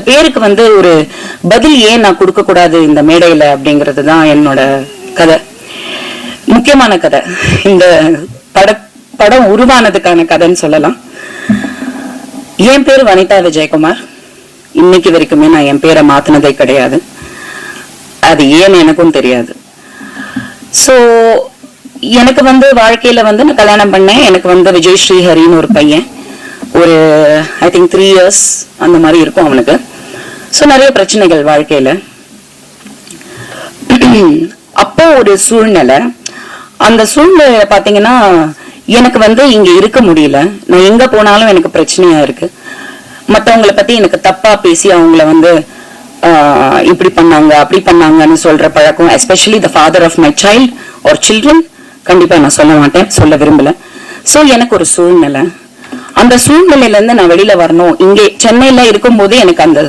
பேருக்கு வந்து ஒரு பதில் ஏன் நான் கொடுக்க கூடாது இந்த மேடையில அப்படிங்கிறது தான் என்னோட கதை. முக்கியமான கதை. இந்த படம் உருவானதுக்கான கதைன்னு சொல்லலாம். என் பேர் வனிதா விஜயகுமார். இன்னைக்கு வரைக்குமே நான் என் பேரை மாத்தினதே கிடையாது. அது ஏன்னு எனக்கும் தெரியாது. சோ எனக்கு வந்து வாழ்க்கையில வந்து நான் கல்யாணம் பண்ணேன். எனக்கு வந்து விஜய் ஸ்ரீஹரின்னு ஒரு பையன். ஒரு ஐ திங்க் 3 years அந்த மாதிரி இருக்கும் அவனுக்கு. ஸோ நிறைய பிரச்சனைகள் வாழ்க்கையில. அப்போ ஒரு சூழ்நிலை, அந்த சூழ்நிலை பாத்தீங்கன்னா எனக்கு வந்து இங்க இருக்க முடியல. நான் எங்க போனாலும் எனக்கு பிரச்சனையா இருக்கு. மற்றவங்களை பத்தி எனக்கு தப்பா பேசி அவங்கள வந்து இப்படி பண்ணாங்க அப்படி பண்ணாங்கன்னு சொல்ற பழக்கம், especially the father of my child or children, கண்டிப்பா நான் சொல்ல மாட்டேன், சொல்ல விரும்பல. சோ எனக்கு ஒரு சூழ்நிலை, அந்த சூழ்நிலையில இருந்து நான் வெளியில வரணும். இங்கே சென்னையில இருக்கும் போது எனக்கு அந்த